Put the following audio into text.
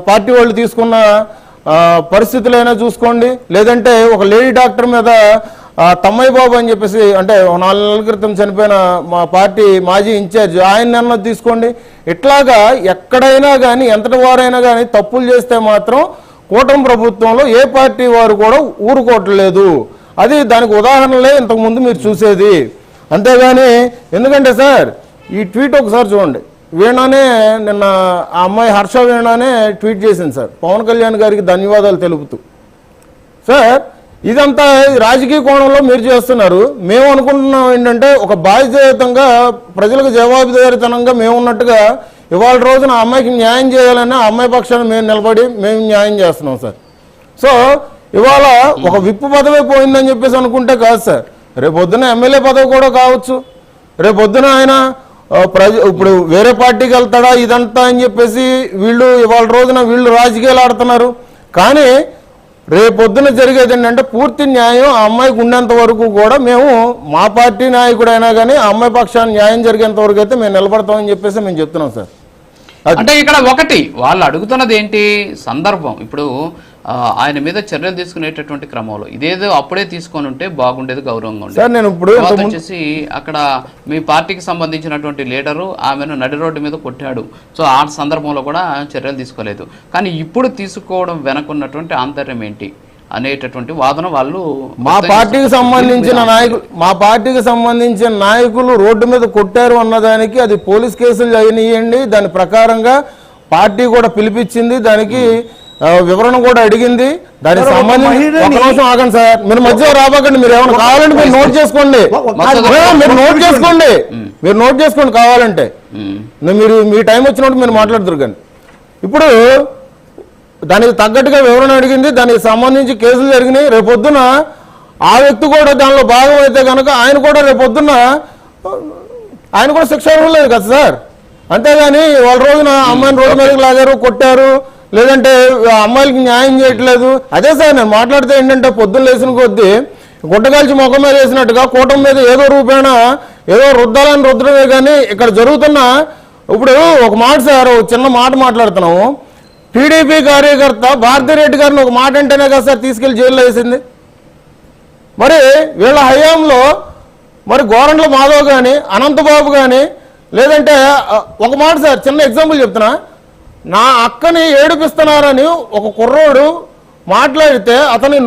Party వాళ్ళు తీసుకున్న పరిస్థితులైనా చూసుకోండి, లేదంటే ఒక లేడీ డాక్టర్ మీద తమ్మయ్య బాబు అని చెప్పేసి, అంటే 4 నెలల క్రితం చనిపోయిన మా పార్టీ మాజీ ఇన్ఛార్జ్ ఆయన తీసుకోండి. ఇట్లాగా ఎక్కడైనా కానీ ఎంతటి వారైనా కానీ తప్పులు చేస్తే మాత్రం కూటమి ప్రభుత్వంలో ఏ పార్టీ వారు కూడా ఊరుకోవట్లేదు. అది దానికి ఉదాహరణలే ఇంతకుముందు మీరు చూసేది. అంతేగాని ఎందుకంటే సార్ ఈ ట్వీట్ ఒకసారి చూడండి. వీణానే నిన్న ఆ అమ్మాయి హర్ష వీణానే ట్వీట్ చేసింది సార్, పవన్ కళ్యాణ్ గారికి ధన్యవాదాలు తెలుపుతూ. సార్ ఇదంతా రాజకీయ కోణంలో మీరు చేస్తున్నారు. మేము అనుకుంటున్నాం ఏంటంటే ఒక బాధ్యతంగా ప్రజలకు జవాబుదారీతనంగా మేము ఉన్నట్టుగా ఇవాళ రోజున ఆ అమ్మాయికి న్యాయం చేయాలని ఆ అమ్మాయి పక్షాన్ని మేము నిలబడి మేము న్యాయం చేస్తున్నాం సార్. సో ఇవాళ ఒక విప్పు పదవి పోయిందని చెప్పేసి అనుకుంటే కాదు సార్, రేపొద్దున ఎమ్మెల్యే పదవి కూడా కావచ్చు. రేపొద్దున ఆయన ఇప్పుడు వేరే పార్టీకి వెళ్తాడా ఇదంతా అని చెప్పేసి వీళ్ళు ఇవాళ రోజున వీళ్ళు రాజకీయాలు ఆడుతున్నారు. కానీ రేపొద్దున జరిగేది ఏంటంటే పూర్తి న్యాయం ఆ అమ్మాయికి ఉండేంత వరకు కూడా మేము మా పార్టీ నాయకుడైనా కానీ ఆ అమ్మాయి పక్షాన్ని న్యాయం జరిగేంత వరకు అయితే మేము నిలబడతామని చెప్పేసి మేము చెప్తున్నాం సార్. అంటే ఇక్కడ ఒకటి వాళ్ళు అడుగుతున్నది ఏంటి సందర్భం, ఇప్పుడు ఆయన మీద చర్యలు తీసుకునేటటువంటి క్రమంలో ఇదేదో అప్పుడే తీసుకొని ఉంటే బాగుండేది, గౌరవంగా ఉండేది. నేను ఇప్పుడు వచ్చేసి అక్కడ మీ పార్టీకి సంబంధించినటువంటి లీడరు ఆమెను నడి రోడ్డు మీద కొట్టాడు. సో ఆ సందర్భంలో కూడా చర్యలు తీసుకోలేదు. కానీ ఇప్పుడు తీసుకోవడం వెనకున్నటువంటి ఆంతర్యం ఏంటి అనేటటువంటి వాదన వాళ్ళు మా పార్టీకి సంబంధించిన నాయకులు రోడ్డు మీద కొట్టారు అన్నదానికి అది పోలీస్ కేసులు అయినాయండి. దాని ప్రకారంగా పార్టీ కూడా పిలిపించింది, దానికి వివరణ కూడా అడిగింది. దానికి సంబంధించి ఒక నిమిషం ఆగండి సార్, మీరు మధ్య రాబోకండి. మీరు ఏమైనా కావాలంటే మీరు నోట్ చేసుకోండి, మీరు నోట్ చేసుకోండి కావాలంటే. మీరు మీ టైం వచ్చినప్పుడు మీరు మాట్లాడుతురు. కానీ ఇప్పుడు దానికి తగ్గట్టుగా వివరణ అడిగింది, దానికి సంబంధించి కేసులు జరిగినాయి. రేపొద్దున ఆ వ్యక్తి కూడా దానిలో భాగం అయితే కనుక ఆయన కూడా రేపొద్దున ఆయన కూడా శిక్ష ఇవ్వలేదు కదా సార్. అంతేగాని వాళ్ళ రోజున అమ్మాయిని రోడ్డు మీదకి లాగారు, కొట్టారు, లేదంటే అమ్మాయిలకి న్యాయం చేయట్లేదు. అదే సార్ నేను మాట్లాడితే ఏంటంటే పొద్దున్న లేచిన కొద్దీ గుడ్డగాల్చి ముఖం మీద వేసినట్టుగా కూటమి మీద ఏదో రూపేణ ఏదో రుద్దాలని రుద్దడమే. కానీ ఇక్కడ జరుగుతున్న ఇప్పుడు ఒక మాట సార్, చిన్న మాట మాట్లాడుతున్నాము. టీడీపీ కార్యకర్త భారతిరెడ్డి గారిని ఒక మాట అంటేనే కదా సార్ తీసుకెళ్లి జైల్లో వేసింది. మరి వీళ్ళ హయాంలో మరి గోరంట్ల మాధవ్ కానీ అనంతబాబు కానీ, లేదంటే ఒక మాట సార్ చిన్న ఎగ్జాంపుల్ చెప్తున్నా, నా అక్కని ఏడిపిస్తున్నారని ఒక కుర్రోడు మాట్లాడితే అతని